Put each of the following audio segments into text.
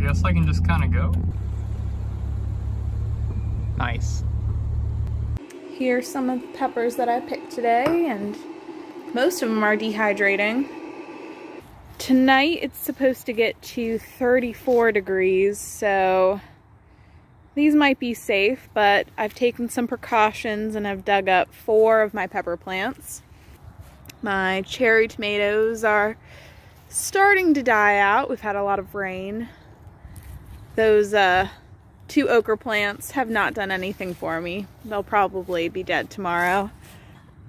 guess I can just kind of go. Nice. Here's some of the peppers that I picked today, and most of them are dehydrating. Tonight it's supposed to get to 34 degrees, so these might be safe, but I've taken some precautions and I've dug up 4 of my pepper plants. My cherry tomatoes are starting to die out. We've had a lot of rain. Those 2 okra plants have not done anything for me. They'll probably be dead tomorrow.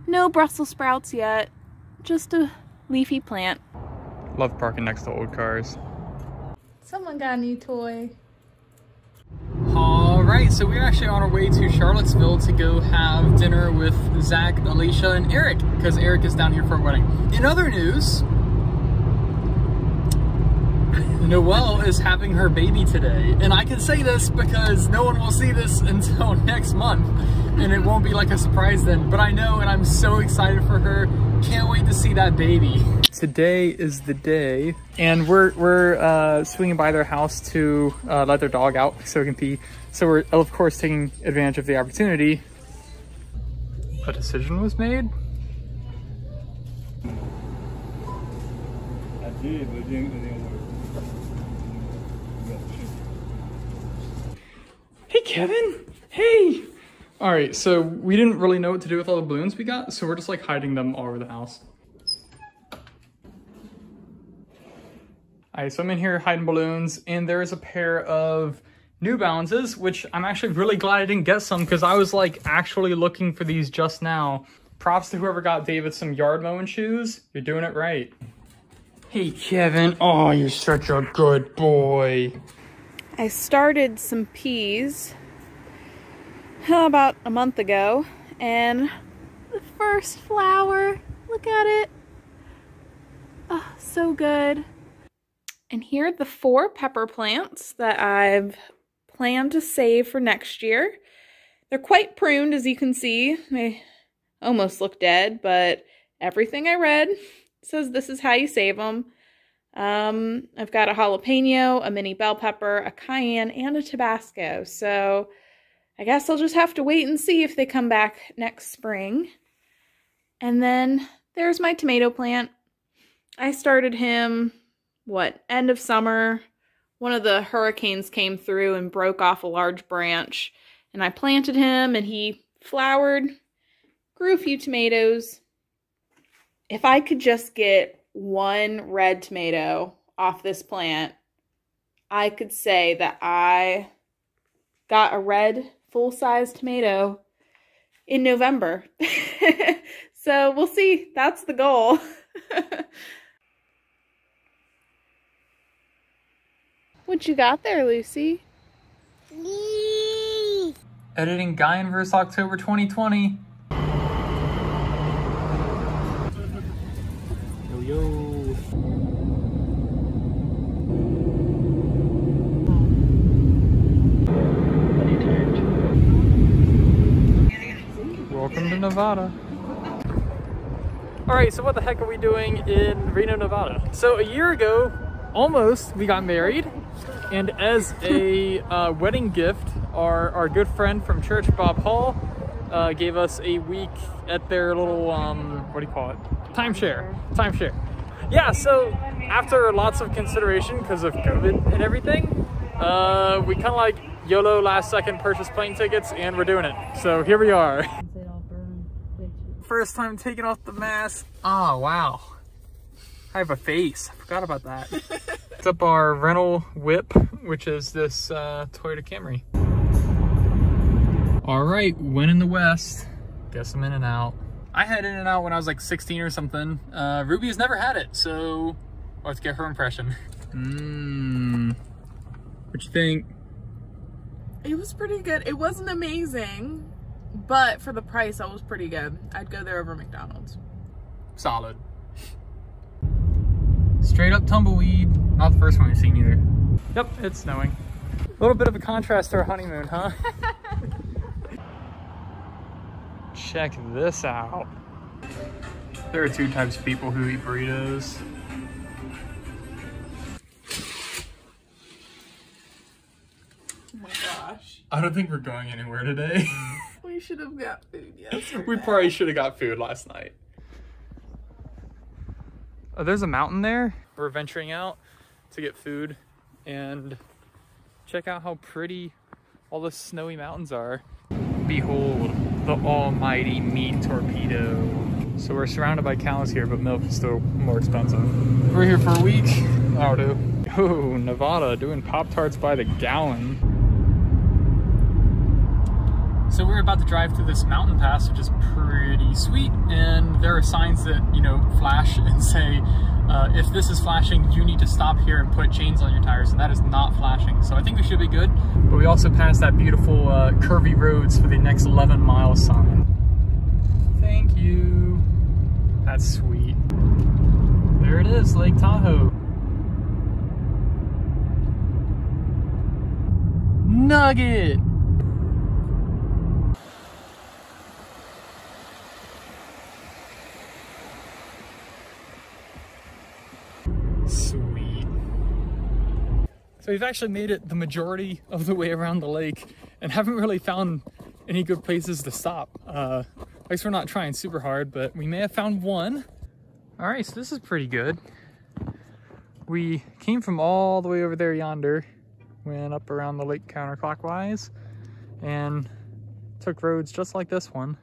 No Brussels sprouts yet, just a leafy plant. Love parking next to old cars. Someone got a new toy. All right, so we're actually on our way to Charlottesville to go have dinner with Zach, Alicia, and Eric, because Eric is down here for a wedding. In other news, Noelle is having her baby today, and I can say this because no one will see this until next month, and it won't be like a surprise then, but I know, and I'm so excited for her. Can't wait to see that baby. Today is the day, and we're swinging by their house to let their dog out so it can pee. So we're, of course, taking advantage of the opportunity. A decision was made? I did, but it didn't work. Hey, Kevin. Hey. All right, so we didn't really know what to do with all the balloons we got, so we're just like hiding them all over the house. All right, so I'm in here hiding balloons, and there's a pair of New Balances, which I'm actually really glad I didn't get some because I was like actually looking for these just now. Props to whoever got David some yard mowing shoes. You're doing it right. Hey, Kevin. Oh, you're such a good boy. I started some peas about a month ago, and the first flower, look at it. Oh, so good. And here are the 4 pepper plants that I've planned to save for next year. They're quite pruned, as you can see. They almost look dead, but everything I read says this is how you save them. I've got a jalapeno, a mini bell pepper, a cayenne, and a Tabasco. So I guess I'll just have to wait and see if they come back next spring. And then there's my tomato plant. I started him, end of summer. One of the hurricanes came through and broke off a large branch. And I planted him and he flowered, grew a few tomatoes. If I could just get 1 red tomato off this plant, I could say that I got a red full-size tomato in November. So we'll see. That's the goal. What you got there, Lucy? Editing Guy vs. October 2020. Yo. Welcome to Nevada. All right, so what the heck are we doing in Reno, Nevada? So a year ago, almost, we got married. And as a wedding gift, our good friend from church, Bob Hall, gave us a week at their little, what do you call it? Timeshare. Yeah, so after lots of consideration because of COVID and everything, we kind of like YOLO last second purchase plane tickets and we're doing it. So here we are. First time taking off the mask. Oh, wow. I have a face. I forgot about that. It's up our rental whip, which is this Toyota Camry. All right, when in the West, guess I'm In-N-Out. I had In-N-Out when I was like 16 or something. Ruby has never had it, so let's get her impression. What you think? It was pretty good. It wasn't amazing, but for the price, it was pretty good. I'd go there over McDonald's. Solid. Straight up tumbleweed. Not the first one we've seen either. Yep, it's snowing. A little bit of a contrast to our honeymoon, huh? Check this out. There are 2 types of people who eat burritos. Oh my gosh. I don't think we're going anywhere today. We should have got food yesterday. We probably should have got food last night. Oh, there's a mountain there. We're venturing out to get food and check out how pretty all the snowy mountains are. Behold the almighty meat torpedo. So we're surrounded by cows here, but milk is still more expensive. We're here for a week. That'll do. Oh, Nevada doing Pop-Tarts by the gallon. So we're about to drive through this mountain pass, which is pretty sweet, and there are signs that, you know, flash and say, if this is flashing, you need to stop here and put chains on your tires, and that is not flashing. So I think we should be good. But we also passed that beautiful curvy roads for the next 11 mile sign. Thank you. That's sweet. There it is, Lake Tahoe. Nugget! Sweet. So we've actually made it the majority of the way around the lake and haven't really found any good places to stop. I guess we're not trying super hard, but we may have found one. All right, so this is pretty good. We came from all the way over there yonder, went up around the lake counterclockwise, and took roads just like this one.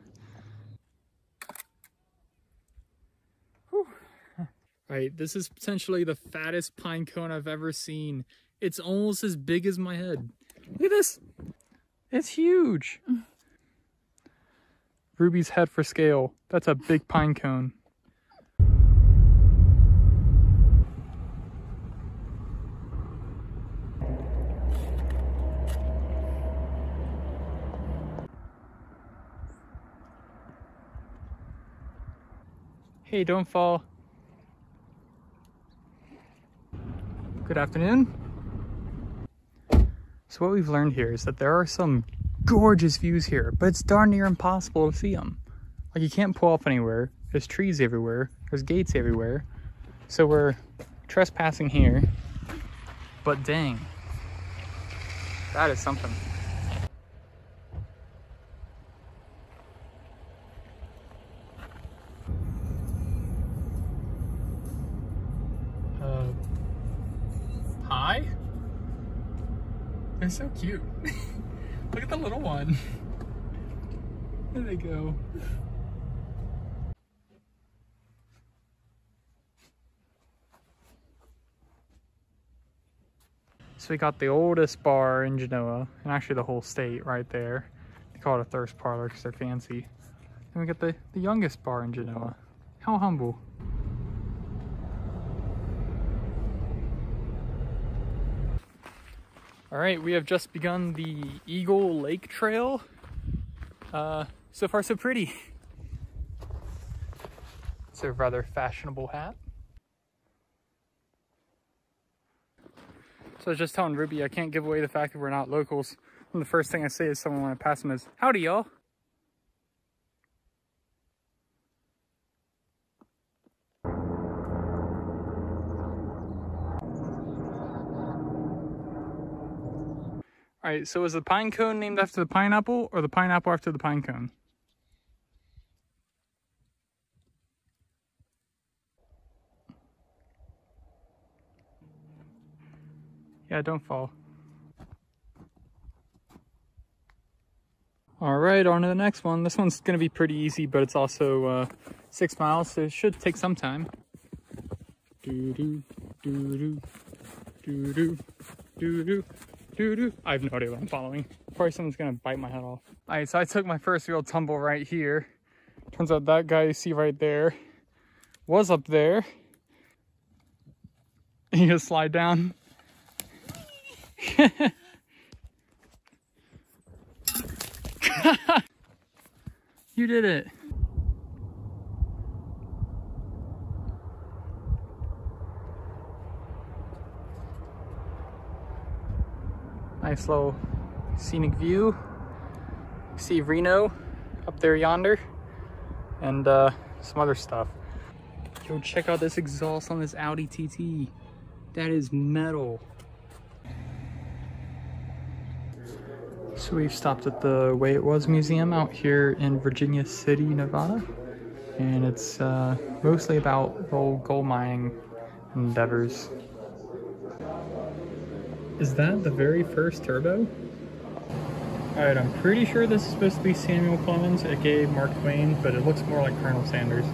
Whew. Right, this is potentially the fattest pine cone I've ever seen. It's almost as big as my head. Look at this. It's huge. Ruby's head for scale. That's a big pine cone. Hey, don't fall. Good afternoon. So what we've learned here is that there are some gorgeous views here, but it's darn near impossible to see them. Like, you can't pull up anywhere. There's trees everywhere. There's gates everywhere. So we're trespassing here. But dang, that is something. Hi? They're so cute. Look at the little one. There they go. So we got the oldest bar in Genoa, and actually the whole state right there. They call it a thirst parlor because they're fancy. Then we got the youngest bar in Genoa. How humble. All right, we have just begun the Eagle Lake Trail. So far so pretty. It's a rather fashionable hat. So I was just telling Ruby I can't give away the fact that we're not locals. And the first thing I say is someone when I pass them is, howdy y'all. All right, so was the pine cone named after the pineapple or the pineapple after the pine cone? Yeah, don't fall. All right, on to the next one. This one's gonna be pretty easy, but it's also 6 miles, so it should take some time. Doo-doo, doo-doo, doo-doo, doo-doo. I have no idea what I'm following. Probably someone's gonna bite my head off. All right, so I took my first real tumble right here. Turns out that guy you see right there was up there. And you just slide down. You did it. Nice little scenic view. See Reno up there yonder, and some other stuff. Yo, check out this exhaust on this Audi TT. That is metal. So we've stopped at the Way It Was Museum out here in Virginia City, Nevada. And it's mostly about the old gold mining endeavors. Is that the very first turbo? Alright, I'm pretty sure this is supposed to be Samuel Clemens, aka Mark Twain, but it looks more like Colonel Sanders.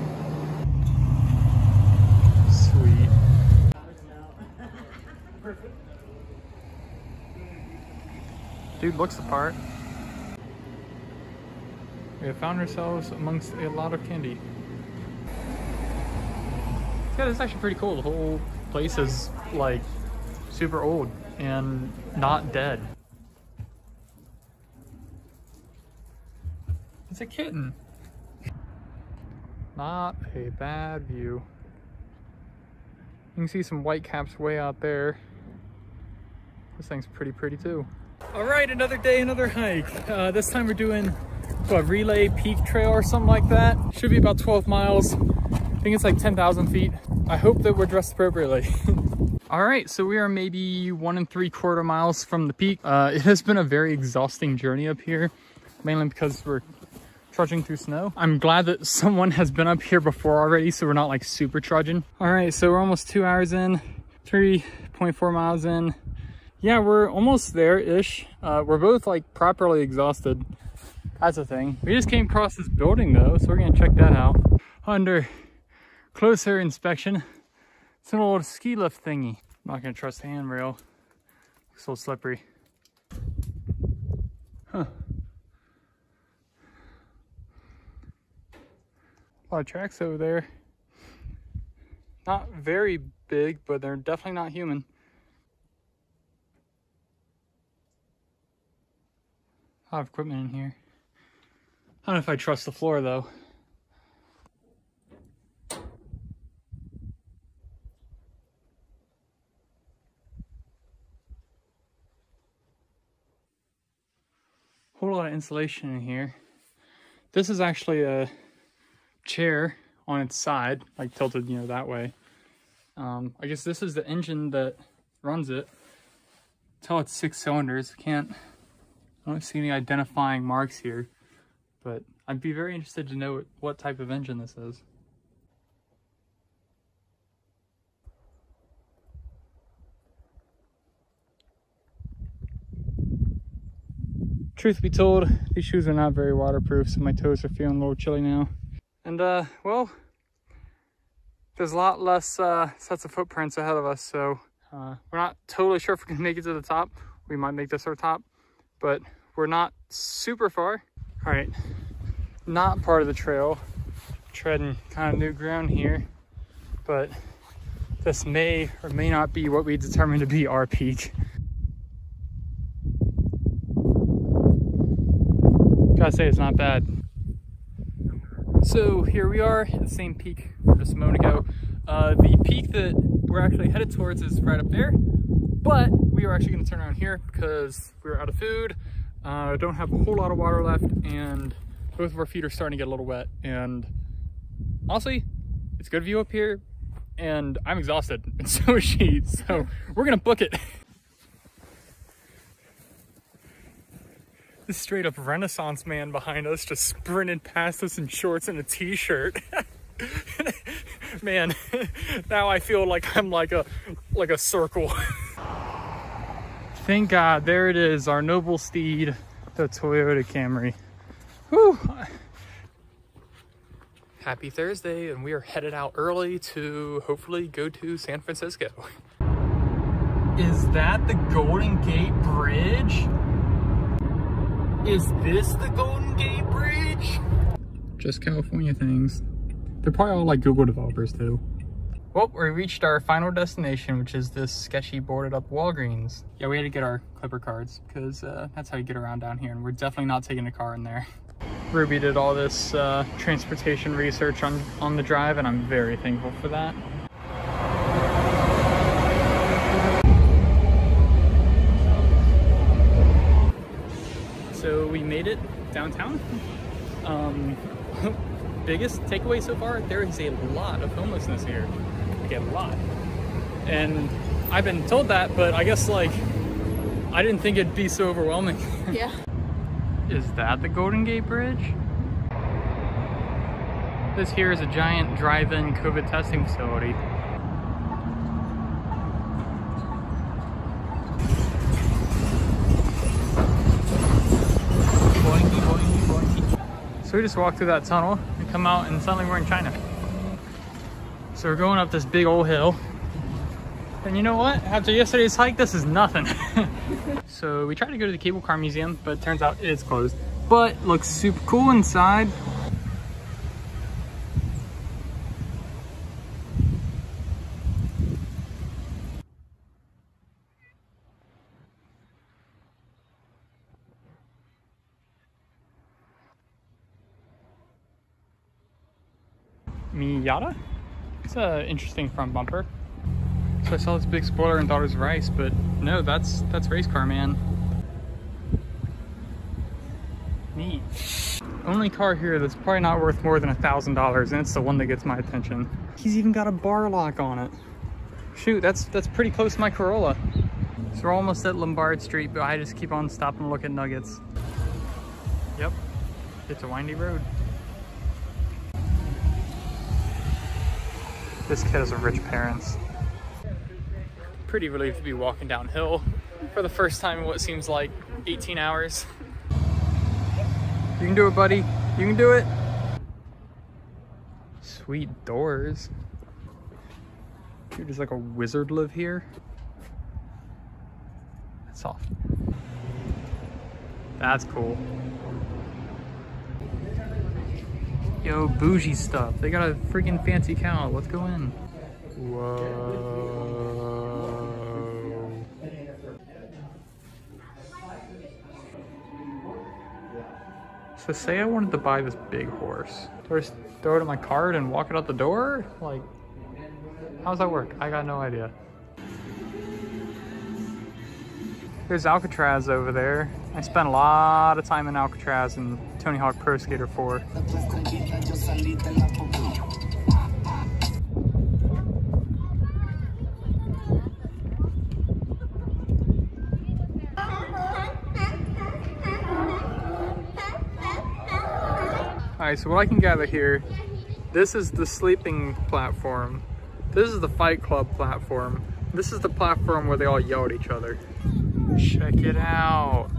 Sweet. Dude looks the part. We have found ourselves amongst a lot of candy. Yeah, it's actually pretty cool. The whole place is like super old and not dead. It's a kitten. Not a bad view. You can see some white caps way out there. This thing's pretty too. All right, another day, another hike. This time we're doing what, Relay Peak Trail or something like that. Should be about 12 miles. I think it's like 10,000 feet. I hope that we're dressed appropriately. All right, so we are maybe 1 3/4 miles from the peak. It has been a very exhausting journey up here, mainly because we're trudging through snow. I'm glad that someone has been up here before already, so we're not like super trudging. All right, so we're almost 2 hours in, 3.4 miles in. Yeah, we're almost there-ish. We're both like properly exhausted. That's a thing. We just came across this building though, so we're gonna check that out. Under closer inspection, it's an old ski lift thingy. I'm not gonna trust the handrail. It's so slippery. Huh. A lot of tracks over there. Not very big, but they're definitely not human. A lot of equipment in here. I don't know if I trust the floor though. Whole lot of insulation in here. This is actually a chair on its side, like tilted, you know, that way. I guess this is the engine that runs it. Tell it's 6 cylinders. I don't see any identifying marks here, but I'd be very interested to know what type of engine this is. Truth be told, these shoes are not very waterproof, so my toes are feeling a little chilly now. And well, there's a lot less sets of footprints ahead of us, so we're not totally sure if we're gonna make it to the top. We might make this our top, but we're not super far. All right, not part of the trail, treading kind of new ground here, but this may or may not be what we determined to be our peak. Gotta say, it's not bad. So here we are at the same peak from just a moment ago. The peak that we're actually headed towards is right up there, but we are actually gonna turn around here because we're out of food, don't have a whole lot of water left, and both of our feet are starting to get a little wet. And honestly, it's a good view up here, and I'm exhausted, and so is she, so we're gonna book it. This straight up Renaissance man behind us just sprinted past us in shorts and a t-shirt. Man, now I feel like I'm like a circle. Thank God, there it is, our noble steed, the Toyota Camry. Whew. Happy Thursday, and we are headed out early to hopefully go to San Francisco. Is that the Golden Gate Bridge? Is this the Golden Gate Bridge? Just California things. They're probably all like Google developers too. Well, we reached our final destination, which is this sketchy boarded up Walgreens. Yeah, we had to get our Clipper cards because that's how you get around down here, and we're definitely not taking a car in there. Ruby did all this transportation research on the drive, and I'm very thankful for that. So we made it downtown. Biggest takeaway so far, there is a lot of homelessness here. Like a lot. And I've been told that, but I guess like I didn't think it'd be so overwhelming. Yeah. Is that the Golden Gate Bridge? This here is a giant drive-in COVID testing facility. Boingy, boingy, boingy. So we just walked through that tunnel and come out and suddenly we're in China. So we're going up this big old hill. And you know what? After yesterday's hike, this is nothing. So we tried to go to the cable car museum, but it turns out it's closed. But looks super cool inside. Miata? It's an interesting front bumper. So I saw this big spoiler and thought it was Rice, but no, that's race car, man. Neat. Only car here that's probably not worth more than $1,000, and it's the one that gets my attention. He's even got a bar lock on it. Shoot, that's pretty close to my Corolla. So we're almost at Lombard Street, but I just keep on stopping to look at nuggets. Yep, it's a windy road. This kid has rich parents. Pretty relieved to be walking downhill for the first time in what seems like 18 hours. You can do it, buddy. You can do it. Sweet doors. Dude, does like a wizard live here? That's soft. That's cool. Yo, bougie stuff. They got a freaking fancy cow. Let's go in. Whoa. So say I wanted to buy this big horse. Do I just throw it in my cart and walk it out the door? Like, how does that work? I got no idea. There's Alcatraz over there. I spent a lot of time in Alcatraz in Tony Hawk Pro Skater 4. Alright, so what I can gather here, this is the sleeping platform. This is the Fight Club platform. This is the platform where they all yell at each other. Check it out.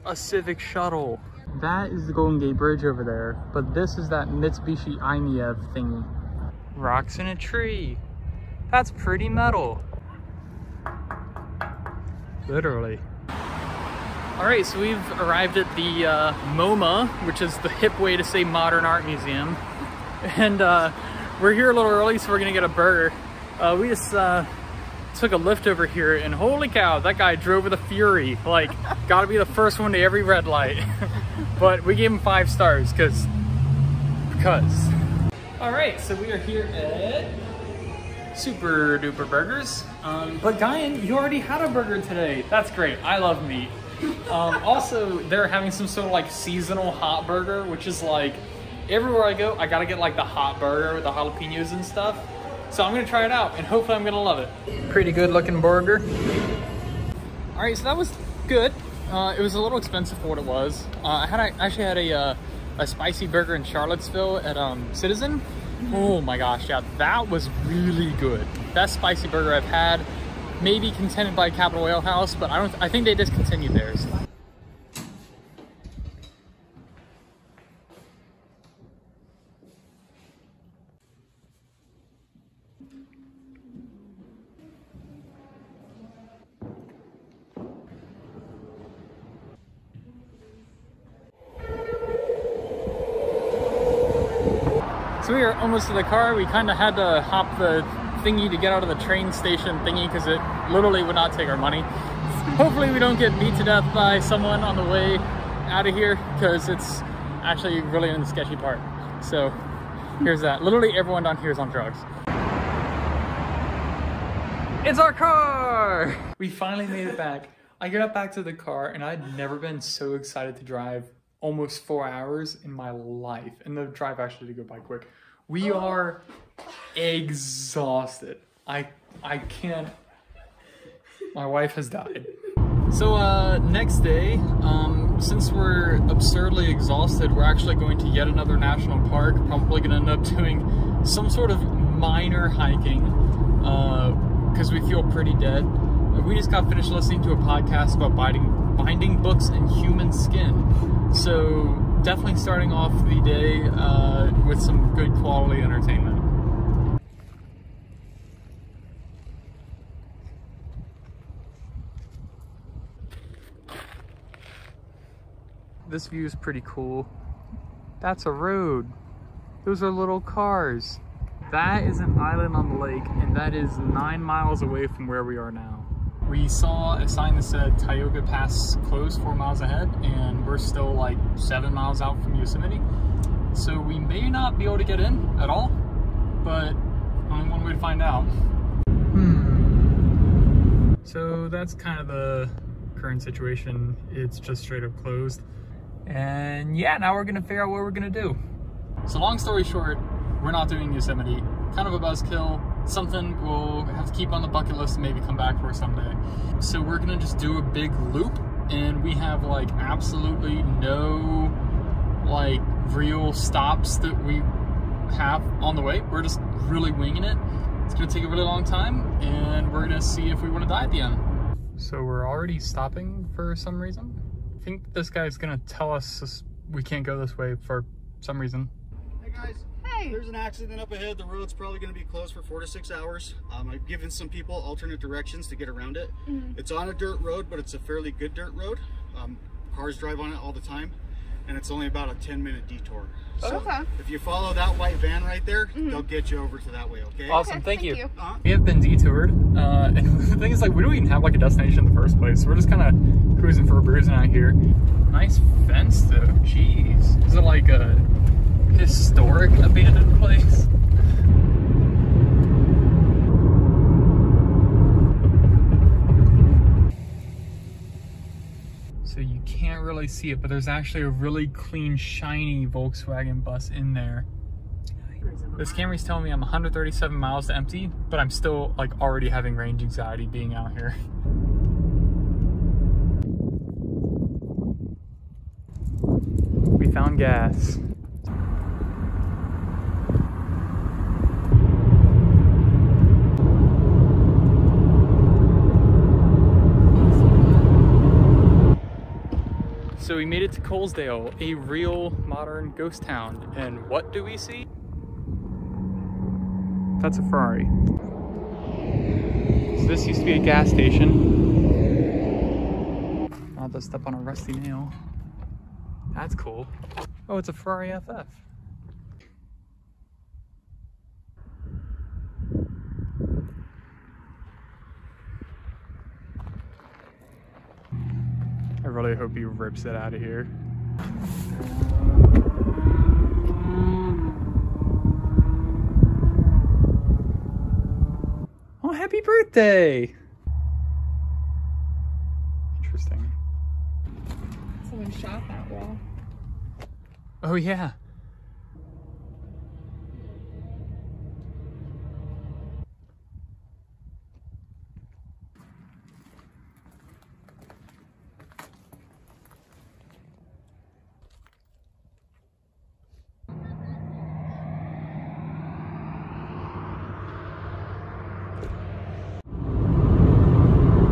A Civic shuttle. That is the Golden Gate Bridge over there, but this is that Mitsubishi IMEV thingy. Rocks in a tree. That's pretty metal. Literally. All right, so we've arrived at the MoMA, which is the hip way to say modern art museum. And we're here a little early, so we're gonna get a burger. We just took a lift over here, and holy cow, that guy drove with a fury. Like, gotta be the first one to every red light. But we gave him 5 stars, because. All right, so we are here at Super Duper Burgers. But Guyan, you already had a burger today. That's great, I love meat. Also, they're having some sort of like seasonal hot burger, which is like, everywhere I go, I gotta get like the hot burger with the jalapenos and stuff. So I'm gonna try it out and hopefully I'm gonna love it. Pretty good looking burger. All right, so that was good. It was a little expensive for what it was. I actually had a spicy burger in Charlottesville at Citizen. Oh my gosh, yeah, that was really good. Best spicy burger I've had. Maybe contended by Capital Ale House, but I think they discontinued theirs. So we are almost to the car. We kind of had to hop the thingy to get out of the train station thingy because it literally would not take our money. Hopefully we don't get beat to death by someone on the way out of here because it's actually really in the sketchy part. So here's that. Literally everyone down here is on drugs. It's our car! We finally made it back. I got back to the car and I'd never been so excited to drive almost 4 hours in my life. And the drive actually did go by quick. We are exhausted. I can't, My wife has died. So next day, since we're absurdly exhausted, we're actually going to yet another national park. Probably going to end up doing some sort of minor hiking because we feel pretty dead. We just got finished listening to a podcast about binding books in human skin. So definitely starting off the day with some good quality entertainment. This view is pretty cool. That's a road. Those are little cars. That is an island on the lake, and that is 9 miles away from where we are now. We saw a sign that said Tioga Pass closed 4 miles ahead, and we're still like 7 miles out from Yosemite. So we may not be able to get in at all, but only one way to find out. So that's kind of the current situation. It's just straight up closed. And yeah, now we're gonna figure out what we're gonna do. So long story short, we're not doing Yosemite. Kind of a buzzkill, something we'll have to keep on the bucket list and maybe come back for someday. So we're gonna just do a big loop, and we have like absolutely no like real stops that we have on the way. We're just really winging it. It's gonna take a really long time, and we're gonna see if we wanna die at the end. So we're already stopping for some reason. I think this guy's gonna tell us we can't go this way for some reason. Hey guys. Hey. There's an accident up ahead. The road's probably going to be closed for 4 to 6 hours. I've given some people alternate directions to get around it. It's on a dirt road, but it's a fairly good dirt road. Cars drive on it all the time, and it's only about a 10-minute detour. So Okay. if you follow that white van right there, they'll get you over to that way, okay? Awesome, Okay, thank you. you. We have been detoured, and the thing is, like, we don't even have like a destination in the first place. So we're just kind of cruising for a bruising out here. Nice fence though, jeez. Is it like a historic abandoned place? So you can't really see it, but there's actually a really clean, shiny Volkswagen bus in there. This camera's telling me I'm 137 miles to empty, but I'm still like already having range anxiety being out here. We found gas. So we made it to Colesdale, a real modern ghost town. And what do we see? That's a Ferrari. So this used to be a gas station. I'll have to step on a rusty nail. That's cool. Oh, it's a Ferrari FF. I really hope he rips it out of here. Oh, happy birthday! Interesting. Someone shot that wall. Oh yeah.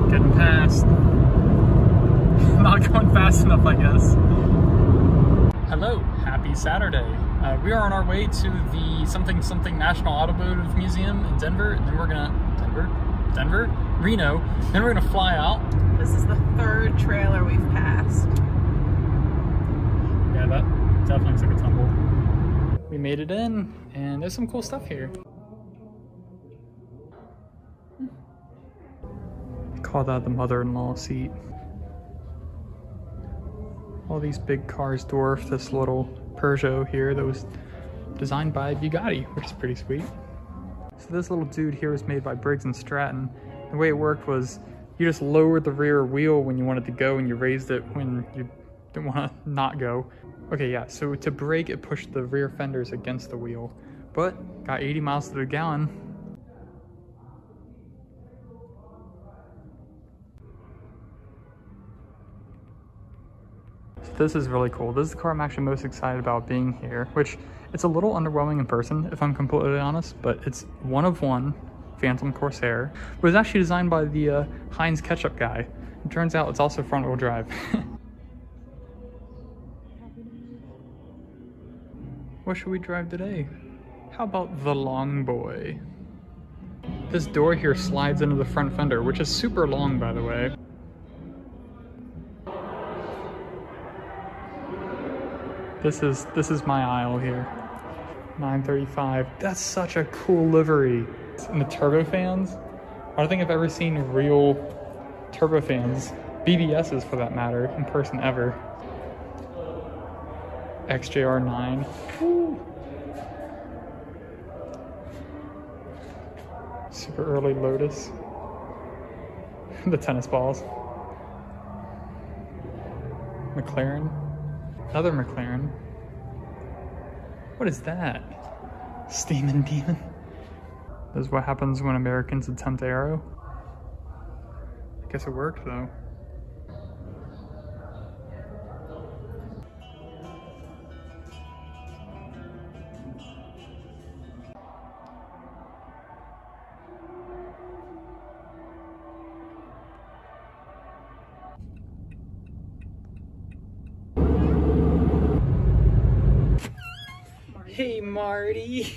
Getting past. Not going fast enough, I guess. Hello, happy Saturday. We are on our way to the something National Automotive Museum in Denver, and then we're gonna Reno. Then we're gonna fly out. This is the third trailer we've passed. Yeah, that definitely took a tumble. We made it in, and there's some cool stuff here. Call that the mother-in-law seat. All these big cars dwarf this little Peugeot here that was designed by Bugatti, which is pretty sweet. So this little dude here was made by Briggs & Stratton. The way it worked was you just lowered the rear wheel when you wanted to go, and you raised it when you didn't want to not go. Okay, yeah, so to brake, it pushed the rear fenders against the wheel, but got 80 miles to the gallon. This is really cool. This is the car I'm actually most excited about being here, which it's a little underwhelming in person, if I'm completely honest, but it's one of one Phantom Corsair. It was actually designed by the Heinz ketchup guy. It turns out it's also front wheel drive. What should we drive today? How about the Long Boy? This door here slides into the front fender, which is super long, by the way. This is my aisle here. 935. That's such a cool livery. And the turbofans. I don't think I've ever seen real turbofans, BBSs for that matter, in person ever. XJR9. Woo. Super early Lotus. The tennis balls. McLaren. Another McLaren. What is that? Steamin' Demon. This is what happens when Americans attempt Aero. I guess it worked though. Hey, Marty.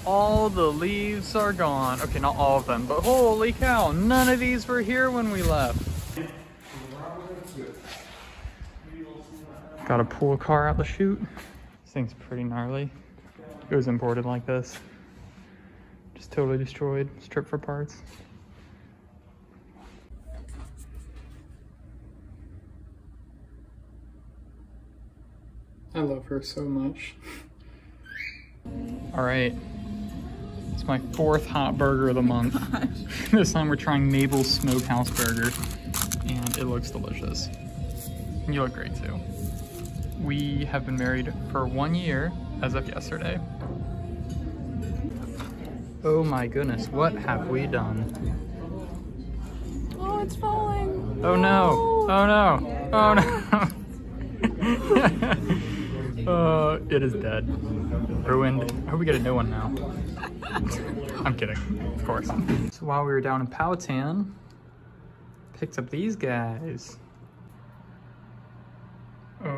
All the leaves are gone. Okay, not all of them, but holy cow, none of these were here when we left. Gotta pull a car out the chute. This thing's pretty gnarly. It was imported like this. Just totally destroyed, stripped for parts. I love her so much. All right, it's my 4th hot burger of the month. This time we're trying Mabel's Smokehouse Burger, and it looks delicious. You look great too. We have been married for 1 year as of yesterday. Oh my goodness, what have we done? Oh, it's falling. Oh no, oh no, oh no. It is dead. Ruined. I hope we get a new one now. I'm kidding, of course. So while we were down in Powhatan, picked up these guys. Oh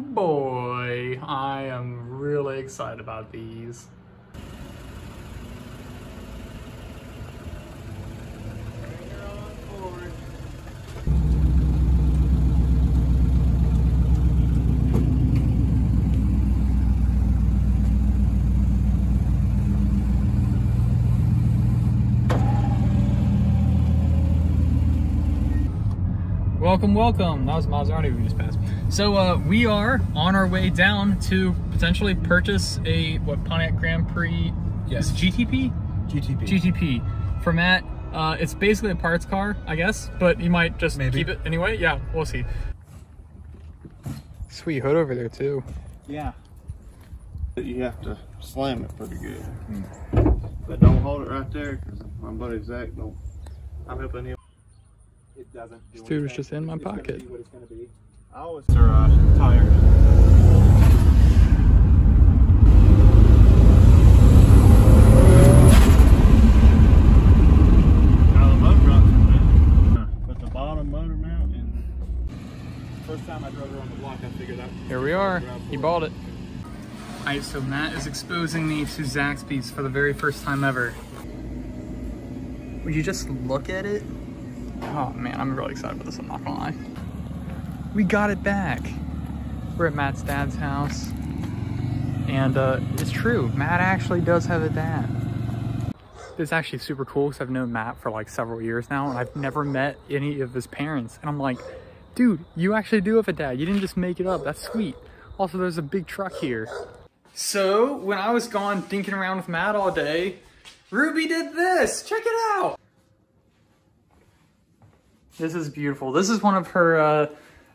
boy, I am really excited about these. Welcome, welcome. That was Maserati we just passed. So we are on our way down to potentially purchase a, Pontiac Grand Prix? Yes. GTP? GTP. GTP. For Matt, it's basically a parts car, I guess, but you might just keep it anyway. Yeah, we'll see. Sweet hood over there too. Yeah. You have to slam it pretty good. But don't hold it right there, because my buddy Zach don't. I'm helping him. It doesn't. This dude was just in my pocket. I always tired. But the bottom motor mount, and first time I drove her on the block, I figured out. Here we are. He bought it. Alright, so Matt is exposing me to Zaxby's for the very first time ever. Would you just look at it? Oh man, I'm really excited about this, I'm not gonna lie. We got it back. We're at Matt's dad's house. And it's true, Matt actually does have a dad. This is actually super cool because I've known Matt for like several years now, and I've never met any of his parents. And I'm like, dude, you actually do have a dad. You didn't just make it up, that's sweet. Also, there's a big truck here. So, when I was gone dinking around with Matt all day, Ruby did this, check it out. This is beautiful. This is one of her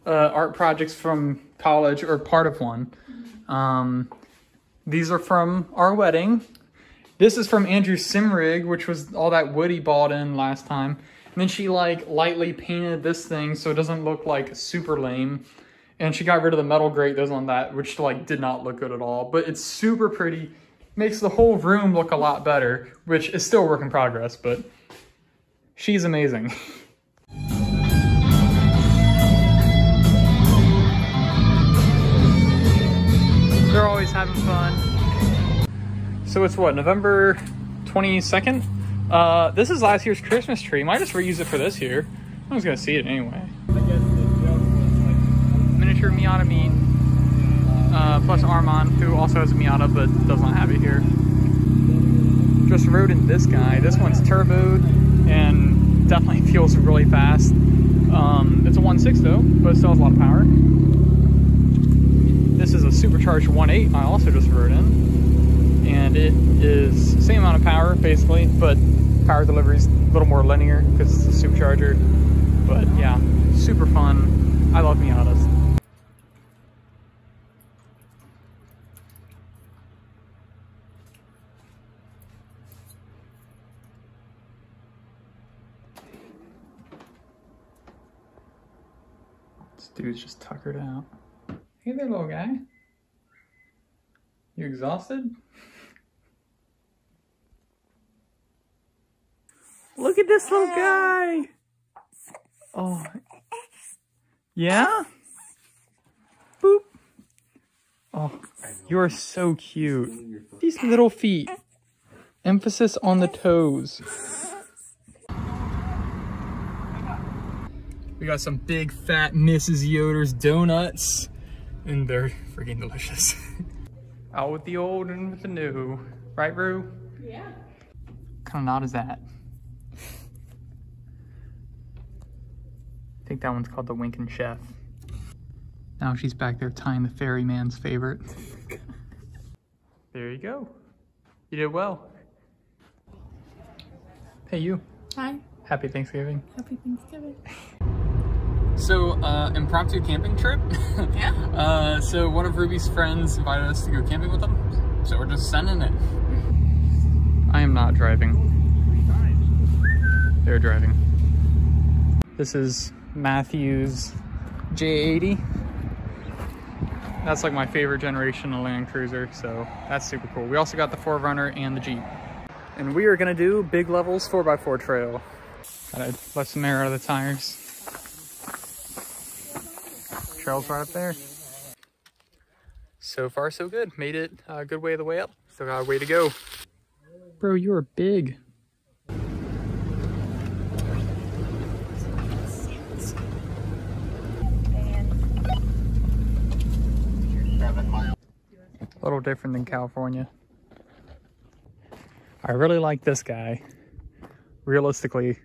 art projects from college, or part of one. These are from our wedding. This is from Andrew Simrig, which was all that wood he bought in last time. And then she like lightly painted this thing so it doesn't look like super lame. And she got rid of the metal grate that was on that, which like did not look good at all. But it's super pretty, makes the whole room look a lot better, which is still a work in progress, but she's amazing. They're always having fun. So it's what, November 22nd? This is last year's Christmas tree. Might just reuse it for this year. I was gonna see it anyway. Miniature Miata meet, plus Armand, who also has a Miata but does not have it here. Just rode in this guy. This one's turboed and definitely feels really fast. It's a 1.6 though, but it still has a lot of power. This is a supercharged 1.8 I also just rode in. And it is the same amount of power basically, but power delivery is a little more linear because it's a supercharger. But yeah, super fun. I love Miatas. This dude's just tuckered out. Hey there, little guy. You exhausted? Look at this little guy. Oh. Yeah? Boop. Oh, you are so cute. These little feet. Emphasis on the toes. We got some big fat Mrs. Yoder's donuts. And they're freaking delicious. Out with the old and with the new. Right, Rue? Yeah. What kind of knot is that? I think that one's called the Winkin' Chef. Now she's back there tying the ferryman's favorite. There you go. You did well. Hey, you. Hi. Happy Thanksgiving. Happy Thanksgiving. So, impromptu camping trip. Yeah. So one of Ruby's friends invited us to go camping with them. So we're just sending it. I am not driving. They're driving. This is Matthew's J80. That's like my favorite generation of Land Cruiser, so that's super cool. We also got the 4Runner and the Jeep. And we are gonna do Big Levels 4x4 trail. Gotta let some air out of the tires. Trail's right up there. So far, so good. Made it a good way of the way up. Still got a way to go. Bro, you are big. A little different than California. I really like this guy. Realistically,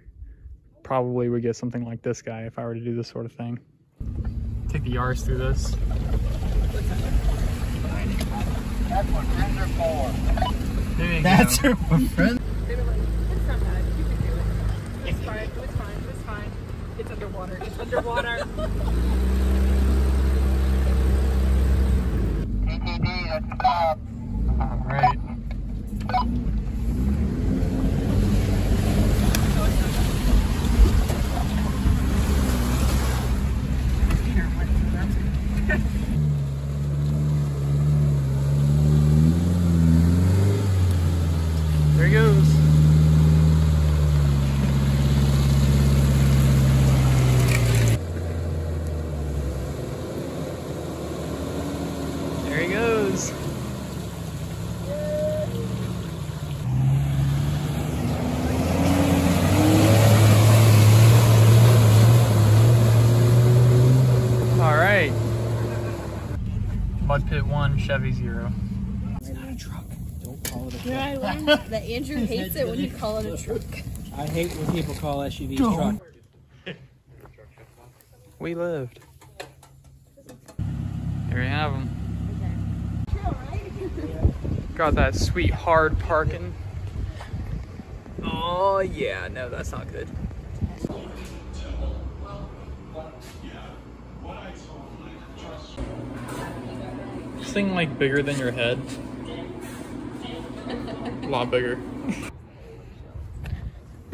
probably would get something like this guy if I were to do this sort of thing. Take the Yaris through this. That's what friends are for. There you That's go. what friends. They were like, it's not bad. You can do it. It's fine. It's fine. It's fine. It's underwater. It's underwater. All right. There he goes. There he goes. All right. Mud Pit 1, Chevy 0. It's not a truck. Don't call it a truck. Yeah, I learned that Andrew hates it when you call it a truck. I hate when people call SUVs truck. We lived. There you have them. Got that sweet hard parking. Oh yeah, no, that's not good. This thing like bigger than your head. A lot bigger.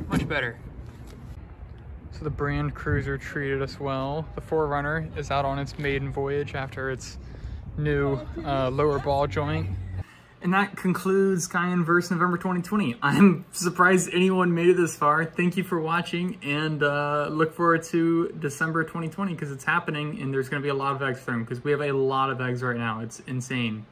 Much better. So the Brand Cruiser treated us well. The 4Runner is out on its maiden voyage after its new lower ball joint. And that concludes Cayenne Verse November 2020. I'm surprised anyone made it this far. Thank you for watching, and look forward to December 2020 because it's happening and there's gonna be a lot of eggs thrown because we have a lot of eggs right now. It's insane.